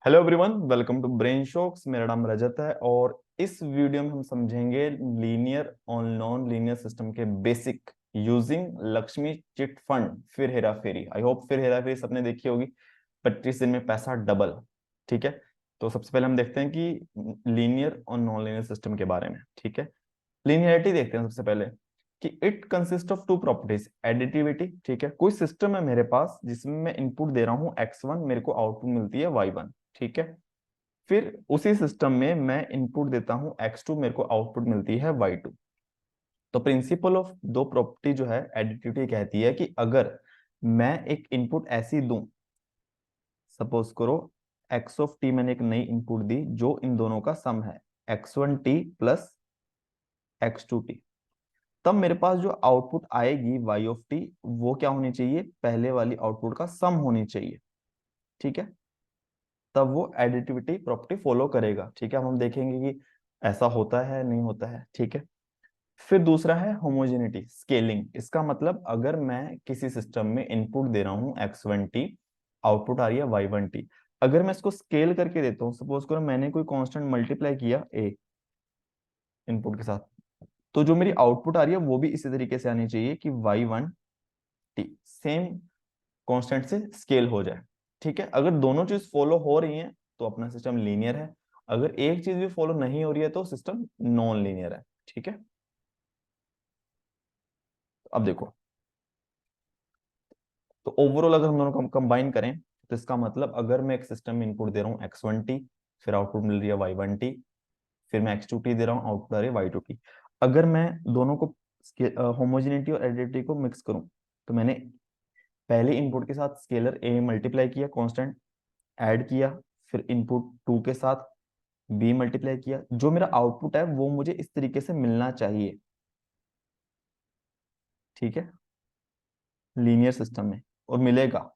Hello everyone, welcome to brain shocks. मेरा नाम रजत है और इस वीडियो में हम समझेंगे लीनियर और नॉन लीनियर सिस्टम के basic using Lakshmi chit fund. फिर हेरा फेरी, आई होप फिर हेरा फेरी सबने देखी होगी। 25 दिन में पैसा डबल। ठीक है, तो सबसे पहले हम देखते हैं कि लीनियर और नॉन लीनियर सिस्टम के बारे में। ठीक है, लीनियरिटी देखते हैं सबसे पहले कि it consist of two properties, additivity. ठीक है, कोई सिस्टम है मेरे पास जिसमें मैं इनपुट दे रहा हूँ x1, मेरे को आउटपुट मिलती है y1। ठीक है, फिर उसी सिस्टम में मैं इनपुट देता हूं x2, मेरे को आउटपुट मिलती है y2। तो प्रिंसिपल ऑफ दो प्रॉपर्टी जो है एडिटिविटी कहती है कि अगर मैं एक इनपुट ऐसी दूं, सपोज करो x ऑफ टी, मैंने एक नई इनपुट दी जो इन दोनों का सम है, x1t प्लस x2t, तब मेरे पास जो आउटपुट आएगी y ऑफ टी वो क्या होनी चाहिए, पहले वाली आउटपुट का सम होनी चाहिए। ठीक है, तब वो एडिटिविटी प्रॉपर्टी फॉलो करेगा। ठीक है, अब हम देखेंगे कि ऐसा होता है नहीं होता है। ठीक है, फिर दूसरा है होमोजेनिटी स्केलिंग। इसका मतलब अगर मैं किसी सिस्टम में इनपुट दे रहा हूं x1t, आउटपुट आ रही है y1t, अगर मैं इसको स्केल करके देता हूं, सपोज करो मैंने कोई कांस्टेंट मल्टीप्लाई किया a इनपुट के साथ, तो जो मेरी आउटपुट आ रही है वो भी इसी तरीके से आनी चाहिए कि y1t सेम कांस्टेंट से स्केल हो जाए। ठीक है, अगर दोनों चीज फॉलो हो रही हैं तो अपना सिस्टम लीनियर है, अगर एक चीज भी फॉलो नहीं हो रही है तो सिस्टम नॉन लीनियर है। ठीक है, अब देखो, तो ओवरऑल अगर हम दोनों को कंबाइन करें तो इसका मतलब अगर मैं एक सिस्टम में इनपुट दे रहा हूँ x1t, फिर आउटपुट मिल रही है y1t, फिर मैं x2t दे रहा हूँ, आउटपुट आ रही है y2t, अगर मैं दोनों को होमोजेनिटी और एडिटिविटी को मिक्स करूं, तो मैंने पहले इनपुट के साथ स्केलर a मल्टीप्लाई किया, कांस्टेंट ऐड किया, फिर इनपुट 2 के साथ b मल्टीप्लाई किया, जो मेरा आउटपुट है वो मुझे इस तरीके से मिलना चाहिए। ठीक है, लीनियर सिस्टम में, और मिलेगा,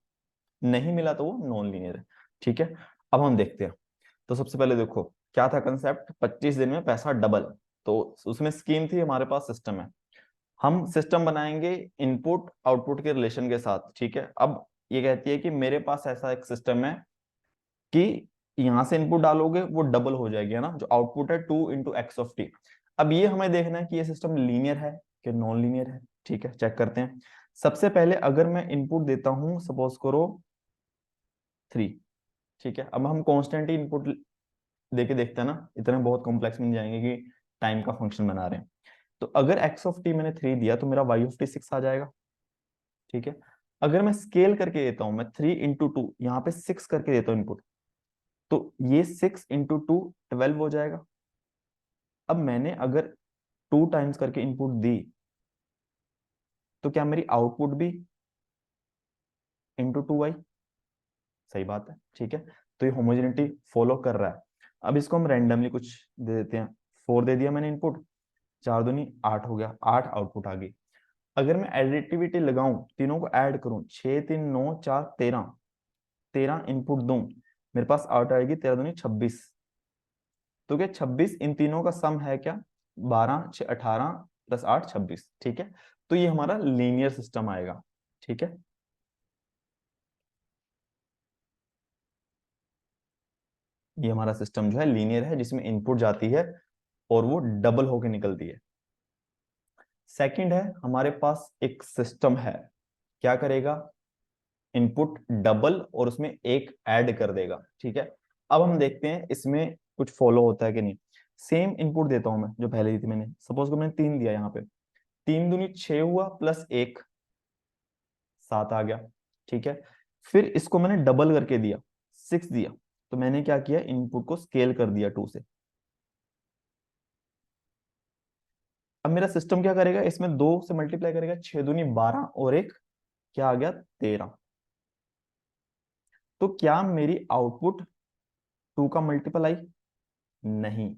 नहीं मिला तो वो नॉन लीनियर है। ठीक है, अब हम देखते हैं। तो सबसे पहले देखो क्या था कंसेप्ट, 25 दिन में पैसा डबल। तो उसमें स्कीम थी, हमारे पास सिस्टम है, हम सिस्टम बनाएंगे इनपुट आउटपुट के रिलेशन के साथ। ठीक है, अब ये कहती है कि मेरे पास ऐसा एक सिस्टम है कि यहां से इनपुट डालोगे वो डबल हो जाएगी, है ना, जो आउटपुट है 2 × x ऑफ टी। अब ये हमें देखना है कि ये सिस्टम लीनियर है कि नॉन लीनियर है। ठीक है, चेक करते हैं। सबसे पहले अगर मैं इनपुट देता हूं, सपोज करो 3। ठीक है, अब हम कॉन्स्टेंट ही इनपुट देके देखते हैं ना, इतने बहुत कॉम्प्लेक्स में नहीं जाएंगे कि टाइम का फंक्शन बना रहे हैं। तो अगर x ऑफ टी मैंने 3 दिया तो मेरा y ऑफ टी 6 आ जाएगा। ठीक है, अगर मैं स्केल करके देता हूं, मैं 3 × 2 यहाँ पे 6 करके देता हूँ इनपुट, तो ये 6 × 2 12 हो जाएगा। अब मैंने अगर 2 टाइम्स करके इनपुट दी तो क्या मेरी आउटपुट भी × 2y? सही बात है। ठीक है, तो ये होमोजेनिटी फॉलो कर रहा है। अब इसको हम रैंडमली कुछ दे देते हैं। 4 दे दिया मैंने इनपुट, 4 दूनी 8 हो गया, 8 आउटपुट आ गई। अगर मैं एडिटिविटी लगाऊं, तीनों को ऐड करूं, 6 3 9 4 13, 13 इनपुट दूं, मेरे पास आउट आएगी 13 दूनी 26। तो क्या 26 इन तीनों का सम है क्या, 12 6 18 प्लस 8 26। ठीक है, तो ये हमारा लीनियर सिस्टम आएगा। ठीक है, ये हमारा सिस्टम जो है लीनियर है, जिसमें इनपुट जाती है और वो डबल होके निकलती है। सेकंड है, हमारे पास एक सिस्टम है, क्या करेगा, इनपुट डबल और उसमें एक ऐड कर देगा। ठीक है, अब हम देखते हैं इसमें कुछ फॉलो होता है कि नहीं। सेम इनपुट देता हूं मैं जो पहले दी थी मैंने, सपोज को मैंने 3 दिया, यहाँ पे 3 दूनी 6 हुआ, प्लस 1 7 आ गया। ठीक है, फिर इसको मैंने डबल करके दिया, 6 दिया, तो मैंने क्या किया, इनपुट को स्केल कर दिया 2 से। अब मेरा सिस्टम क्या करेगा, इसमें 2 से मल्टीप्लाई करेगा, 6 दूनी 12 और एक क्या आ गया 13। तो क्या मेरी आउटपुट 2 का मल्टीपल आई? नहीं,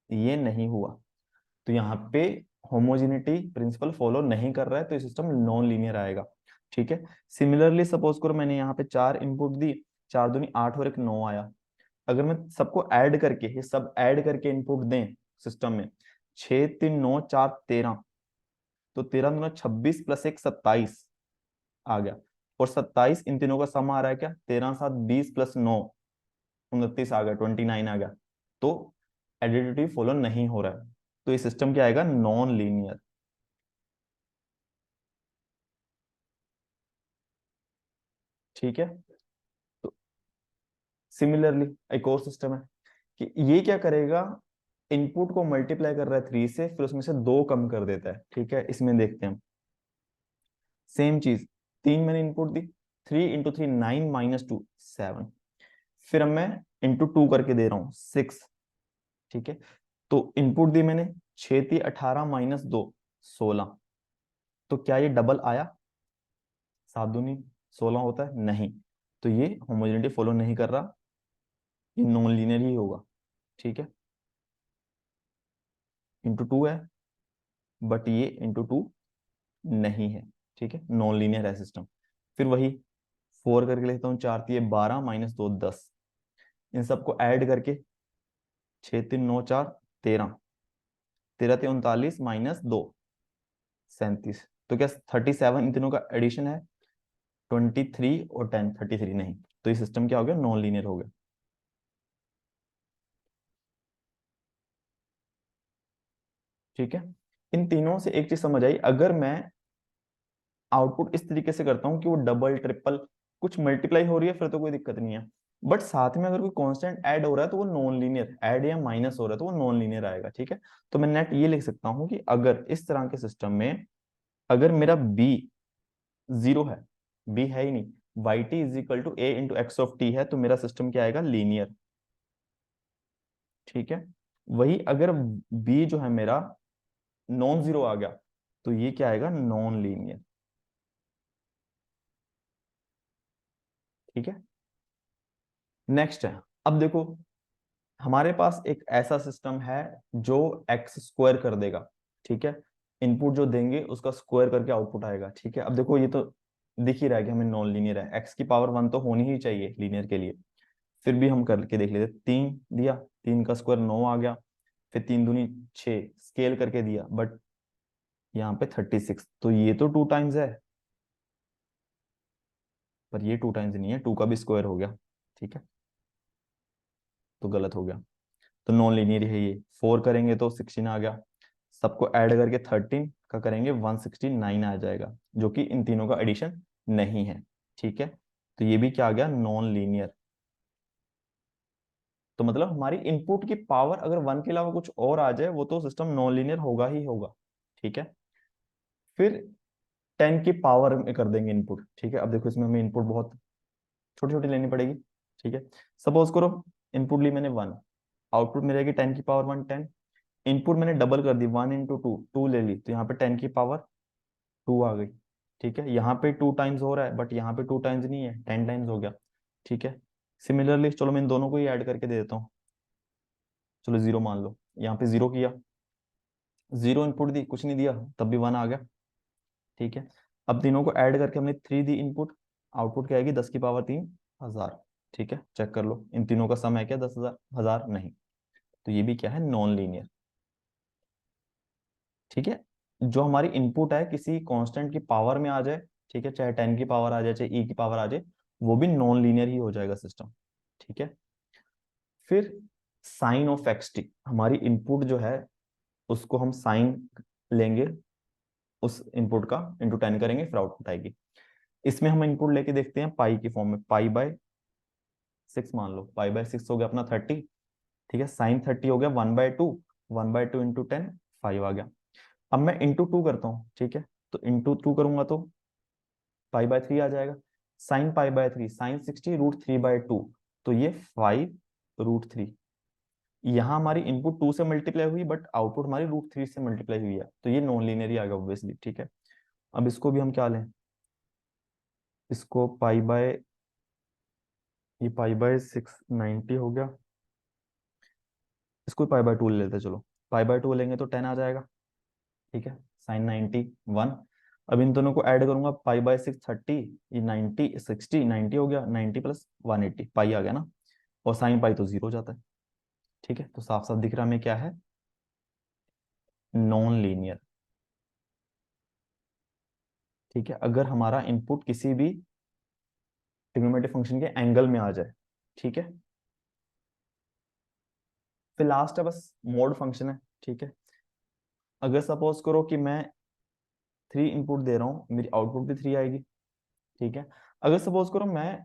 ये नहीं हुआ। तो यहाँ पे होमोजेनिटी प्रिंसिपल फॉलो नहीं कर रहा है, तो ये सिस्टम नॉन लीनियर आएगा। ठीक है, सिमिलरली सपोज करो मैंने यहाँ पे 4 इनपुट दी, 4 दूनी 8 और एक 9 आया। अगर मैं सबको ऐड करके, ये सब ऐड करके इनपुट दें सिस्टम में, 6 3 9 4 13, तो 13 दूना 26 प्लस 1 27 आ गया। और 27, इन तीनों का सम आ रहा है क्या, 13 7 20 प्लस 9 29 आ गया, 29 आ गया। तो एडिटिव फॉलो नहीं हो रहा है, तो ये सिस्टम क्या आएगा, नॉन लीनियर। ठीक है। तो सिमिलरली एक और सिस्टम है कि ये क्या करेगा, इनपुट को मल्टीप्लाई कर रहा है 3 से, फिर उसमें से 2 कम कर देता है। ठीक है, इसमें देखते हैं सेम चीज। 3 मैंने इनपुट दी, 3 × 3 9 -2 7, फिर अब मैं इंटू 2 करके दे रहा हूँ 6। ठीक है, तो इनपुट दी मैंने 6 × 18 -2 16, तो क्या ये डबल आया, 7 दूनी 16 होता है, नहीं। तो ये होमोजेनिटी फॉलो नहीं कर रहा, ये नॉन लीनियर ही होगा। ठीक है, इंटू 2 है, बट ये इंटू 2 नहीं है। ठीक है, नॉन लीनियर है सिस्टम। फिर वही 4 करके लिखता हूँ, 4 3 12 -2 10, इन सबको ऐड करके 6 3 9 4 13, 13 3 39 -2 37, तो क्या 37 इन तीनों का एडिशन है, 23 और 10 33 नहीं। तो ये सिस्टम क्या हो गया, नॉन लीनियर हो गया। ठीक है, इन तीनों से एक चीज समझ आई, अगर मैं आउटपुट इस तरीके से करता हूँ कि वो डबल ट्रिपल कुछ मल्टीप्लाई हो रही है, फिर तो कोई दिक्कत नहीं है। बट साथ में अगर कोई कांस्टेंट ऐड हो रहा है तो वो नॉन लीनियर, ऐड या माइनस हो रहा है तो वो नॉन लीनियर आएगा। ठीक है, तो मैं नेट ये लिख सकता हूँ कि अगर इस तरह के सिस्टम में अगर मेरा बी 0 है, बी है ही नहीं, Y T is equal to A into X of T है, तो मेरा सिस्टम क्या आएगा, लीनियर। ठीक है, वही अगर बी जो है मेरा नॉन जीरो आ गया, तो ये क्या आएगा, नॉन लीनियर। ठीक है, नेक्स्ट है, अब देखो हमारे पास एक ऐसा सिस्टम है जो एक्स स्क्वायर कर देगा। ठीक है, इनपुट जो देंगे उसका स्क्वायर करके आउटपुट आएगा। ठीक है, अब देखो ये तो दिख ही रहा है कि हमें नॉन लीनियर है, एक्स की पावर 1 तो होनी ही चाहिए लीनियर के लिए। फिर भी हम करके देख लेते, 3 दिया, 3 का स्क्वायर 9 आ गया, फिर 3 दूनी 6 स्केल करके दिया, बट यहाँ पे 36, तो ये तो 2 टाइम्स है, पर ये 2 टाइम्स नहीं है, 2 का भी स्क्वायर हो गया। ठीक है, तो गलत हो गया, तो नॉन लीनियर है ये। 4 करेंगे तो 16 आ गया, सबको ऐड करके 13 का करेंगे 169 आ जाएगा, जो कि इन तीनों का एडिशन नहीं है। ठीक है, तो ये भी क्या आ गया, नॉन लीनियर। तो मतलब हमारी इनपुट की पावर अगर 1 के अलावा कुछ और आ जाए वो तो सिस्टम नॉन लीनियर होगा ही होगा। ठीक है, फिर 10 की पावर में कर देंगे इनपुट। ठीक है, अब देखो इसमें हमें इनपुट बहुत छोटी छोटी लेनी पड़ेगी। ठीक है, सपोज करो इनपुट ली मैंने 1, आउटपुट में रहेगी 10 की पावर 1 10, इनपुट मैंने डबल कर दी, 1 × 2 2 ले ली, तो यहाँ पे 10 की पावर 2 आ गई। ठीक है, यहाँ पे 2 टाइम्स हो रहा है, बट यहाँ पे 2 टाइम्स नहीं है, 10 टाइम्स हो गया। ठीक है, सिमिलरली चलो मैं इन दोनों को ही ऐड करके दे देता हूँ, चलो 0 मान लो, यहाँ पे 0 किया, 0 इनपुट दी, कुछ नहीं दिया, तब भी 1 आ गया। ठीक है, अब तीनों को ऐड करके हमने 3 दी इनपुट, आउटपुट क्या आएगी, 10 की पावर 3 1000। ठीक है, चेक कर लो इन तीनों का सम है क्या, 10,000 1000 नहीं, तो ये भी क्या है, नॉन लीनियर। ठीक है, जो हमारी इनपुट है किसी कांस्टेंट की पावर में आ जाए, ठीक है, चाहे 10 की पावर आ जाए चाहे ई की पावर आ जाए, वो भी नॉन लीनियर ही हो जाएगा सिस्टम। ठीक है, फिर साइन ऑफ एक्स टी, हमारी इनपुट जो है उसको हम साइन लेंगे, उस इनपुट का इंटू 10 करेंगे, फिर आउटपुट आएगी। इसमें हम इनपुट लेके देखते हैं पाई की फॉर्म में, पाई/6 मान लो, पाई/6 हो गया अपना 30। ठीक है, साइन 30 हो गया 1/2, 1/2 इंटू 10 5 आ गया। अब मैं इंटू 2 करता हूँ। ठीक है, तो इंटू 2 करूंगा तो पाई/3 आ जाएगा, साइन पाई/3 साइन 60 √3/2, तो ये 5 √3। यहाँ हमारी इनपुट 2 से मल्टीप्लाई हुई, बट आउटपुट हमारी √3 से मल्टीप्लाई हुई है, तो ये नॉन लीनियर ही आ गया ऑब्वियसली। ठीक है, अब इसको भी हम क्या लें, इसको ये पाई/6 90 हो गया, इसको पाई/2 ले लेते हैं, चलो पाई/2 लेंगे तो 10 आ जाएगा। ठीक है, साइन 90 1, अब इन दोनों को ऐड करूंगा, पाई/6 30, ये 90 60 90 हो गया, 90 प्लस 180 पाई आ गया ना, और साइन पाई तो 0 हो जाता है। ठीक है, तो साफ साफ दिख रहा हमें क्या है, नॉन लीनियर। ठीक है, अगर हमारा इनपुट किसी भी ट्रिग्नोमेट्रिक फंक्शन के एंगल में आ जाए, ठीक है। फिर लास्ट है बस मोड फंक्शन है, ठीक है। अगर सपोज करो कि मैं 3 इनपुट दे रहा हूँ, मेरी आउटपुट भी 3 आएगी, ठीक है। अगर सपोज करो मैं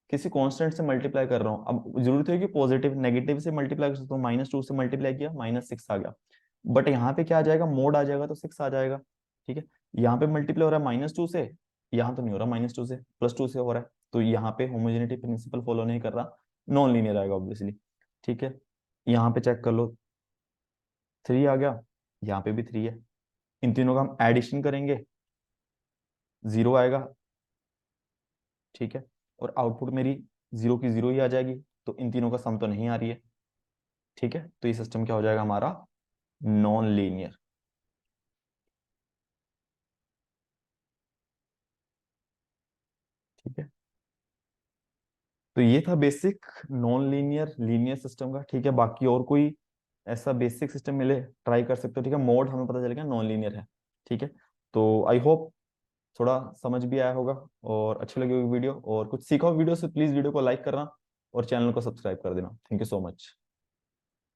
किसी कांस्टेंट से मल्टीप्लाई कर रहा हूँ, अब जरूरत है कि पॉजिटिव नेगेटिव से मल्टीप्लाई कर सकता हूँ, -2 से मल्टीप्लाई किया -6 आ गया। बट यहाँ पे क्या आ जाएगा, मोड आ जाएगा तो 6 आ जाएगा, ठीक है। यहाँ पे मल्टीप्लाई हो रहा है -2 से, यहाँ तो नहीं हो रहा -2 से, +2 से हो रहा है, तो यहाँ पे होमोजेनिटी प्रिंसिपल फॉलो नहीं कर रहा, नॉन लीनियर आएगा ऑब्वियसली, ठीक है। यहाँ पे चेक कर लो, 3 आ गया, यहाँ पे भी 3 है, इन तीनों का हम एडिशन करेंगे, 0 आएगा, ठीक है। और आउटपुट मेरी 0 की 0 ही आ जाएगी, तो इन तीनों का सम तो नहीं आ रही है, ठीक है। तो ये सिस्टम क्या हो जाएगा हमारा, नॉन लीनियर। ठीक है, तो ये था basic non linear linear system का, ठीक है। बाकी और कोई ऐसा बेसिक सिस्टम मिले ट्राई कर सकते हो, ठीक है। मोड हमें पता चल गया नॉन लीनियर है, ठीक है। तो आई होप थोड़ा समझ भी आया होगा और अच्छी लगी होगी वीडियो, और कुछ सीखा हो वीडियो से, प्लीज वीडियो को लाइक करना और चैनल को सब्सक्राइब कर देना। Thank you so much.